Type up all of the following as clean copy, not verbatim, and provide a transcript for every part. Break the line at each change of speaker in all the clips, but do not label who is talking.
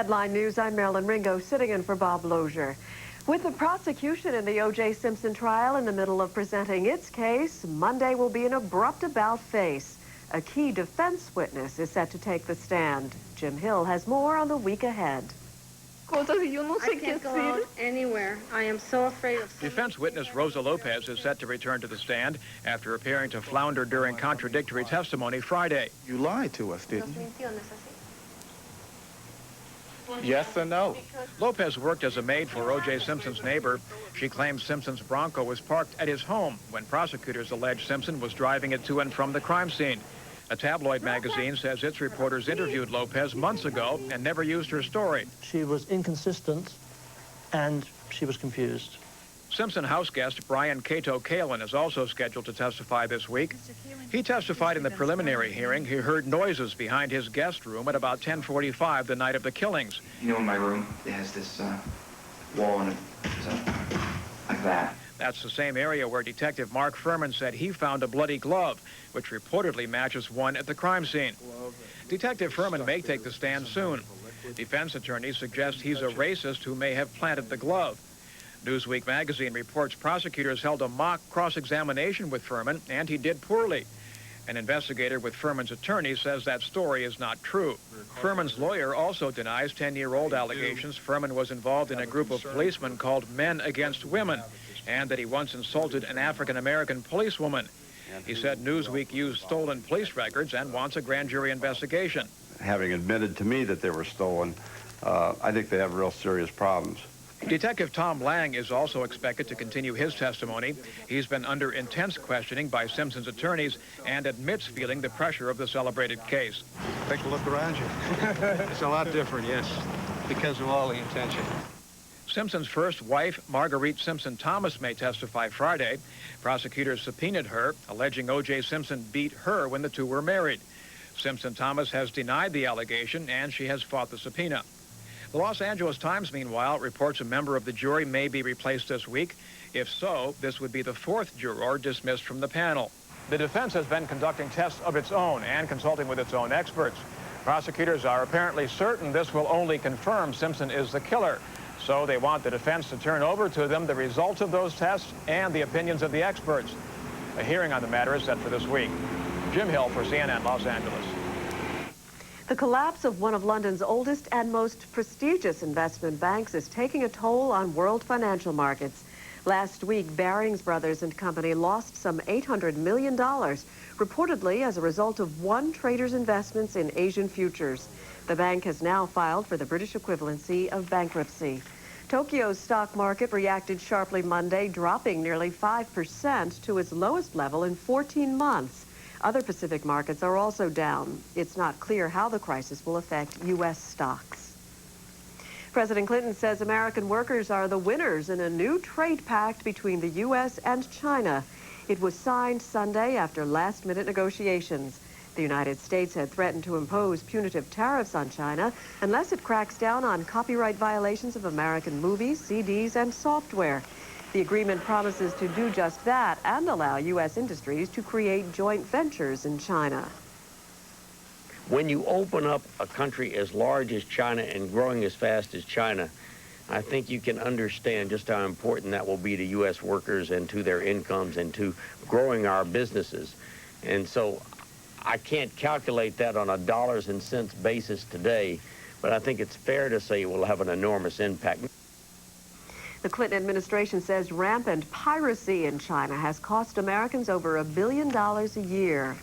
Headline News, I'm Marilyn Ringo, sitting in for Bob Lozier. With the prosecution in the O.J. Simpson trial in the middle of presenting its case, Monday will be an abrupt about-face. A key defense witness is set to take the stand. Jim Hill has more on the week ahead.
I can't go out anywhere. I am so afraid of...
Defense witness Rosa Lopez is set to return to the stand after appearing to flounder during contradictory testimony Friday.
You lied to us, didn't you? Yes or no?
Lopez worked as a maid for O.J. Simpson's neighbor. She claims Simpson's Bronco was parked at his home when prosecutors allege Simpson was driving it to and from the crime scene. A tabloid magazine says its reporters interviewed Lopez months ago and never used her story.
She was inconsistent and she was confused.
Simpson house guest Brian Kato Kaelin is also scheduled to testify this week. He testified in the preliminary hearing he heard noises behind his guest room at about 10:45 the night of the killings.
You know, in my room, it has this wall and it's like that.
That's the same area where Detective Mark Furman said he found a bloody glove, which reportedly matches one at the crime scene. Detective Furman may take the stand soon. Defense attorneys suggest he's a racist who may have planted the glove. Newsweek magazine reports prosecutors held a mock cross-examination with Furman, and he did poorly. An investigator with Furman's attorney says that story is not true. Furman's lawyer also denies 10-year-old allegations Furman was involved in a group of policemen called Men Against Women, and that he once insulted an African-American policewoman. He said Newsweek used stolen police records and wants a grand jury investigation.
Having admitted to me that they were stolen, I think they have real serious problems.
Detective Tom Lang is also expected to continue his testimony. He's been under intense questioning by Simpson's attorneys and admits feeling the pressure of the celebrated case.
Take a look around you. It's a lot different, yes, because of all the attention.
Simpson's first wife, Marguerite Simpson Thomas, may testify Friday. Prosecutors subpoenaed her, alleging O.J. Simpson beat her when the two were married. Simpson Thomas has denied the allegation, and she has fought the subpoena. The Los Angeles Times, meanwhile, reports a member of the jury may be replaced this week. If so, this would be the fourth juror dismissed from the panel. The defense has been conducting tests of its own and consulting with its own experts. Prosecutors are apparently certain this will only confirm Simpson is the killer. So they want the defense to turn over to them the results of those tests and the opinions of the experts. A hearing on the matter is set for this week. Jim Hill for CNN Los Angeles.
The collapse of one of London's oldest and most prestigious investment banks is taking a toll on world financial markets. Last week, Barings Brothers and Company lost some $800 million, reportedly as a result of one trader's investments in Asian futures. The bank has now filed for the British equivalency of bankruptcy. Tokyo's stock market reacted sharply Monday, dropping nearly 5% to its lowest level in 14 months. Other Pacific markets are also down. It's not clear how the crisis will affect U.S. stocks. President Clinton says American workers are the winners in a new trade pact between the U.S. and China. It was signed Sunday after last-minute negotiations. The United States had threatened to impose punitive tariffs on China unless it cracks down on copyright violations of American movies, CDs, and software. The agreement promises to do just that and allow U.S. industries to create joint ventures in China.
When you open up a country as large as China and growing as fast as China, I think you can understand just how important that will be to U.S. workers and to their incomes and to growing our businesses. And so I can't calculate that on a dollars and cents basis today, but I think it's fair to say it will have an enormous impact.
The Clinton administration says rampant piracy in China has cost Americans over $1 billion a year.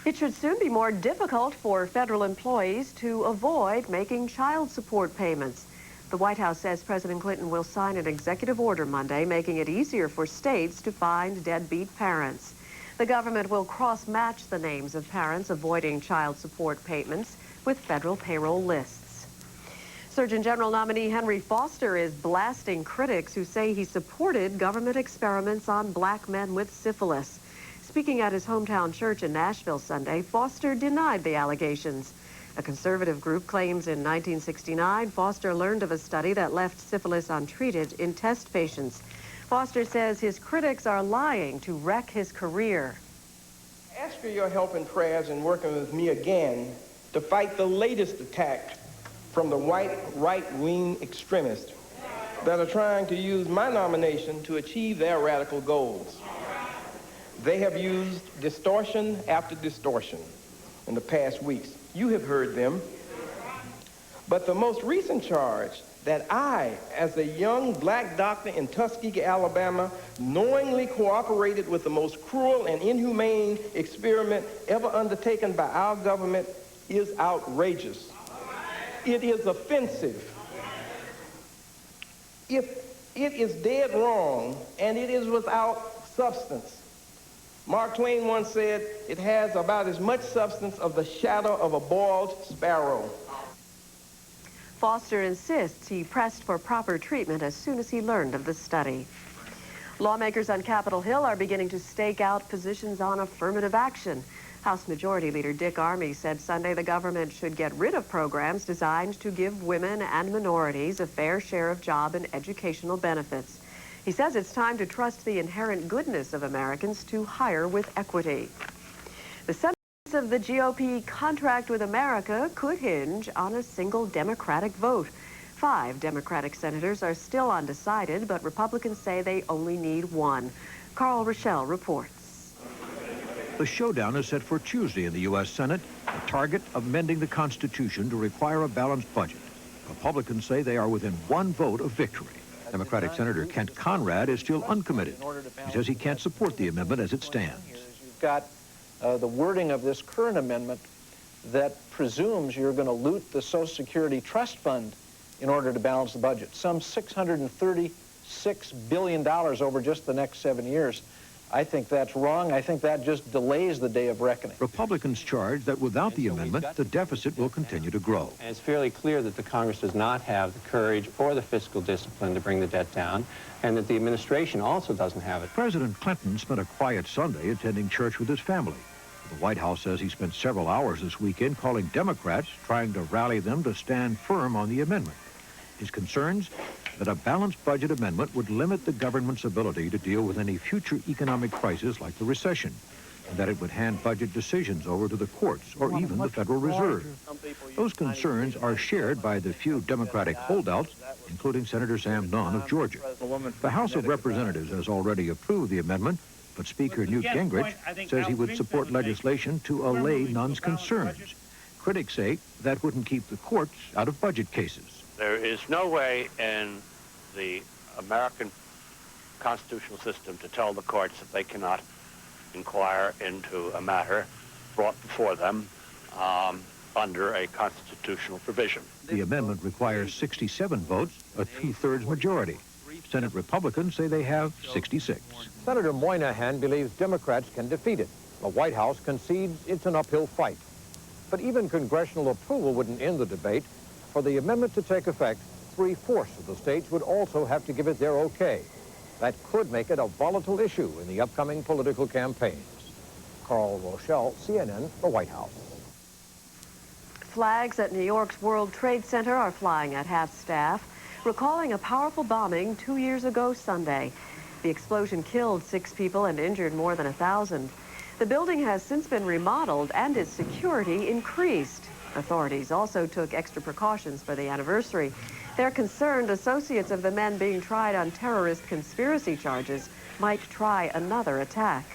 It should soon be more difficult for federal employees to avoid making child support payments. The White House says President Clinton will sign an executive order Monday, making it easier for states to find deadbeat parents. The government will cross-match the names of parents avoiding child support payments with federal payroll lists. Surgeon General nominee Henry Foster is blasting critics who say he supported government experiments on black men with syphilis. Speaking at his hometown church in Nashville Sunday, Foster denied the allegations. A conservative group claims in 1969, Foster learned of a study that left syphilis untreated in test patients. Foster says his critics are lying to wreck his career.
Ask for your help and prayers in working with me again to fight the latest attack from the white right-wing extremists that are trying to use my nomination to achieve their radical goals. They have used distortion after distortion in the past weeks. You have heard them. But the most recent charge that I, as a young black doctor in Tuskegee, Alabama, knowingly cooperated with the most cruel and inhumane experiment ever undertaken by our government is outrageous. It is offensive. It is dead wrong, and it is without substance. Mark Twain once said, it has about as much substance of the shadow of a boiled sparrow.
Foster insists he pressed for proper treatment as soon as he learned of the study. Lawmakers on Capitol Hill are beginning to stake out positions on affirmative action. House Majority Leader Dick Armey said Sunday the government should get rid of programs designed to give women and minorities a fair share of job and educational benefits. He says it's time to trust the inherent goodness of Americans to hire with equity. The Senate of the GOP contract with America could hinge on a single Democratic vote. 5 Democratic senators are still undecided, but Republicans say they only need 1. Carl Rochelle reports.
The showdown is set for Tuesday in the U.S. Senate, the target amending the Constitution to require a balanced budget. Republicans say they are within 1 vote of victory. Democratic Senator Kent Conrad is still uncommitted. He says he can't support the amendment as it stands.
You've got the wording of this current amendment that presumes you're going to loot the Social Security Trust Fund in order to balance the budget. Some $636 billion over just the next 7 years. I think that's wrong. I think that just delays the day of reckoning.
Republicans charge that without the amendment, the deficit will continue to grow.
And it's fairly clear that the Congress does not have the courage or the fiscal discipline to bring the debt down, and that the administration also doesn't have it.
President Clinton spent a quiet Sunday attending church with his family. The White House says he spent several hours this weekend calling Democrats, trying to rally them to stand firm on the amendment. His concerns that a balanced budget amendment would limit the government's ability to deal with any future economic crisis like the recession, and that it would hand budget decisions over to the courts or even the Federal Reserve. Those concerns are shared by the few Democratic holdouts, including Senator Sam Nunn of Georgia. The House of Representatives has already approved the amendment, but Speaker Newt Gingrich says he would support legislation to allay Nunn's concerns. Critics say that wouldn't keep the courts out of budget cases.
There is no way in the American constitutional system to tell the courts that they cannot inquire into a matter brought before them under a constitutional provision.
The amendment requires 67 votes, a 2/3 majority. Senate Republicans say they have 66.
Senator Moynihan believes Democrats can defeat it. The White House concedes it's an uphill fight. But even congressional approval wouldn't end the debate. For the amendment to take effect, 3/4 of the states would also have to give it their okay. That could make it a volatile issue in the upcoming political campaigns. Carl Rochelle, CNN, the White House.
Flags at New York's World Trade Center are flying at half-staff, recalling a powerful bombing 2 years ago Sunday. The explosion killed 6 people and injured more than 1,000. The building has since been remodeled and its security increased. Authorities also took extra precautions for the anniversary. They're concerned associates of the men being tried on terrorist conspiracy charges might try another attack.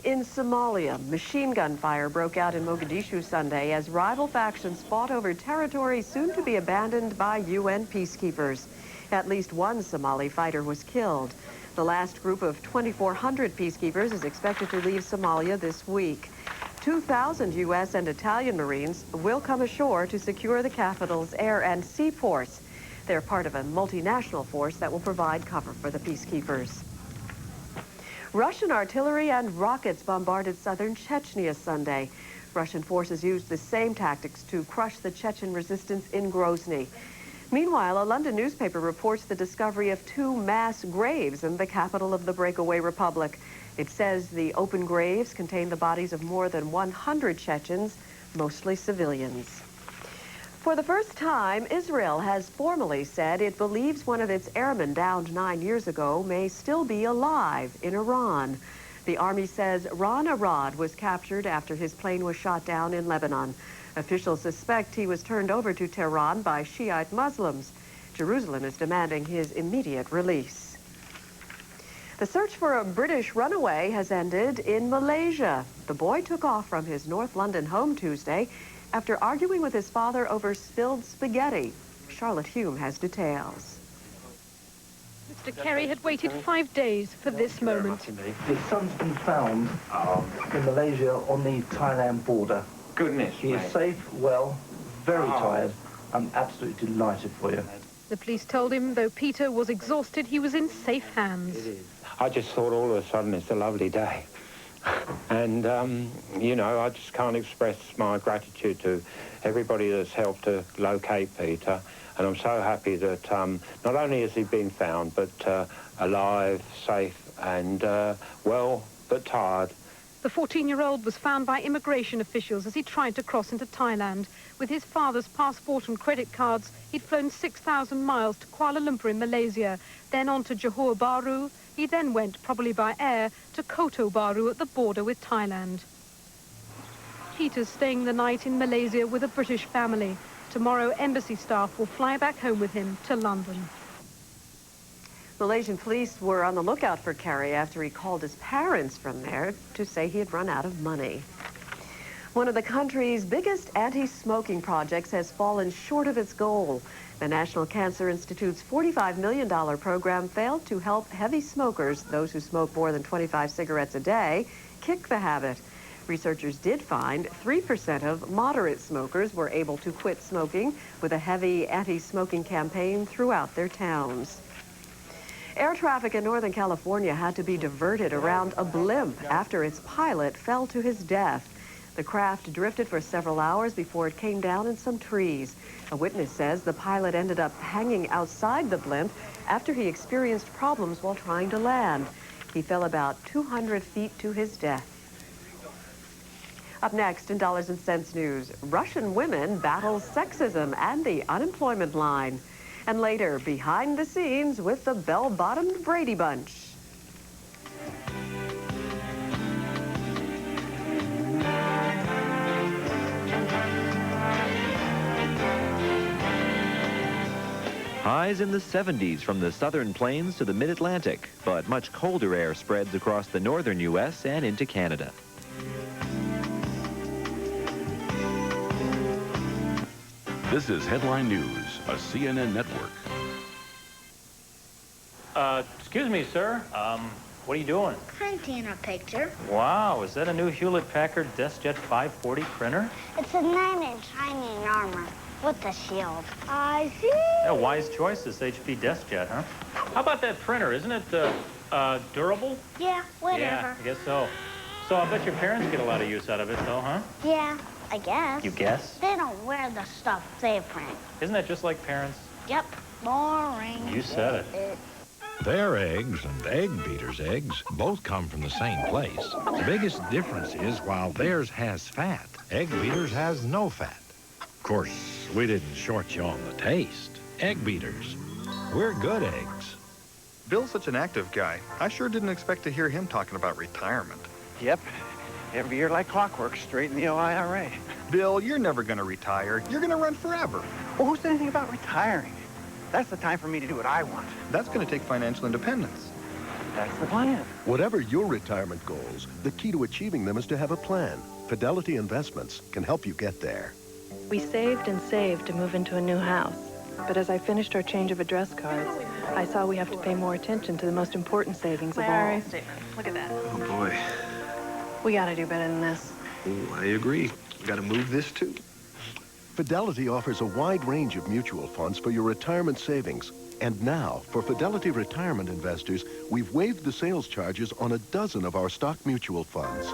In Somalia, machine gun fire broke out in Mogadishu Sunday as rival factions fought over territory soon to be abandoned by UN peacekeepers. At least 1 Somali fighter was killed. The last group of 2,400 peacekeepers is expected to leave Somalia this week. 2,000 U.S. and Italian Marines will come ashore to secure the capital's air and sea force. They're part of a multinational force that will provide cover for the peacekeepers. Russian artillery and rockets bombarded southern Chechnya Sunday. Russian forces used the same tactics to crush the Chechen resistance in Grozny. Meanwhile, a London newspaper reports the discovery of 2 mass graves in the capital of the breakaway republic. It says the open graves contain the bodies of more than 100 Chechens, mostly civilians. For the first time, Israel has formally said it believes one of its airmen downed 9 years ago may still be alive in Iran. The Army says Ron Arad was captured after his plane was shot down in Lebanon. Officials suspect he was turned over to Tehran by Shiite Muslims. Jerusalem is demanding his immediate release. The search for a British runaway has ended in Malaysia. The boy took off from his North London home Tuesday after arguing with his father over spilled spaghetti. Charlotte Hume has details.
Mr. Kerry had waited 5 days for this moment.
His son's been found in Malaysia on the Thailand border.
Goodness.
He is safe, well, very tired. I'm absolutely delighted for you.
The police told him, though Peter was exhausted, he was in safe hands.
I just thought all of a sudden it's a lovely day. And, you know, I just can't express my gratitude to everybody that's helped to locate Peter. And I'm so happy that not only has he been found, but alive, safe, and well, but tired.
The 14-year-old was found by immigration officials as he tried to cross into Thailand. With his father's passport and credit cards, he'd flown 6,000 miles to Kuala Lumpur in Malaysia, then on to Johor Bahru. He then went, probably by air, to Kato Bahru at the border with Thailand. Peter's staying the night in Malaysia with a British family. Tomorrow, embassy staff will fly back home with him to London.
Malaysian police were on the lookout for Kerry after he called his parents from there to say he had run out of money. One of the country's biggest anti-smoking projects has fallen short of its goal. The National Cancer Institute's $45 million program failed to help heavy smokers, those who smoke more than 25 cigarettes a day, kick the habit. Researchers did find 3% of moderate smokers were able to quit smoking with a heavy anti-smoking campaign throughout their towns. Air traffic in Northern California had to be diverted around a blimp after its pilot fell to his death. The craft drifted for several hours before it came down in some trees. A witness says the pilot ended up hanging outside the blimp after he experienced problems while trying to land. He fell about 200 feet to his death. Up next in Dollars and Cents News, Russian women battle sexism and the unemployment line. And later, behind the scenes with the bell-bottomed Brady Bunch.
Highs in the 70s from the southern plains to the mid-Atlantic, but much colder air spreads across the northern U.S. and into Canada.
This is Headline News, a CNN network.
Excuse me, sir. What are you doing?
Printing a picture.
Wow, is that a new Hewlett-Packard DeskJet 540 printer?
It's a 9-inch high-end armor with a shield. I see.
Yeah, wise choice, this HP DeskJet, huh? How about that printer? Isn't it durable?
Yeah, whatever.
Yeah, I guess so. So I bet your parents get a lot of use out of it, though, huh?
Yeah, I guess.
You guess?
They don't wear the stuff they print.
Isn't that just like parents?
Yep, boring.
You said it.
Their eggs and Egg Beater's eggs both come from the same place. The biggest difference is while theirs has fat, Egg Beater's has no fat. Of course, we didn't short you on the taste. Egg Beaters, we're good eggs.
Bill's such an active guy. I sure didn't expect to hear him talking about retirement.
Yep. Every year like clockwork, straight in the IRA.
Bill, you're never going to retire. You're going to run forever.
Well, who said anything about retiring? That's the time for me to do what I want.
That's going to take financial independence.
That's the plan.
Whatever your retirement goals, the key to achieving them is to have a plan. Fidelity Investments can help you get there.
We saved and saved to move into a new house. But as I finished our change of address cards, I saw we have to pay more attention to the most important savings of all. IRA statement. Look at that.
Oh, boy.
We gotta do better than this.
Ooh, I agree. We got to move this, too.
Fidelity offers a wide range of mutual funds for your retirement savings. And now, for Fidelity retirement investors, we've waived the sales charges on a dozen of our stock mutual funds.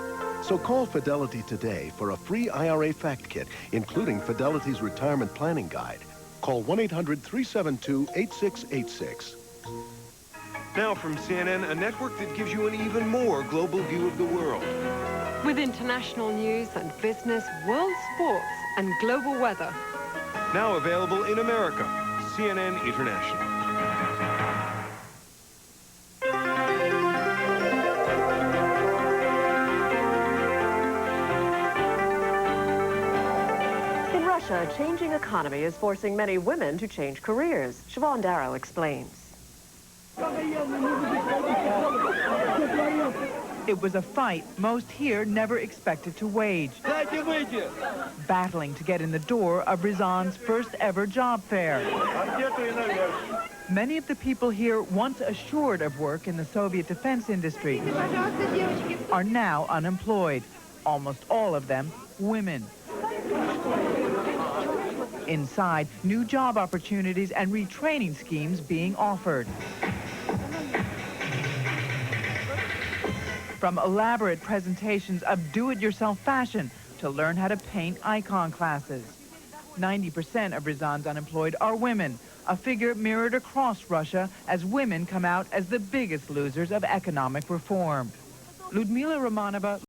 So call Fidelity today for a free IRA fact kit, including Fidelity's retirement planning guide. Call 1-800-372-8686.
Now from CNN, a network that gives you an even more global view of the world.
With international news and business, world sports, and global weather.
Now available in America, CNN International.
Russia, a changing economy is forcing many women to change careers. Siobhan Darrow explains.
It was a fight most here never expected to wage, battling to get in the door of Ryazan's first ever job fair. Many of the people here, once assured of work in the Soviet defense industry, are now unemployed. Almost all of them women. Inside, new job opportunities and retraining schemes being offered. From elaborate presentations of do-it-yourself fashion to learn how to paint icon classes. 90% of Ryazan's unemployed are women, a figure mirrored across Russia as women come out as the biggest losers of economic reform. Ludmila Romanova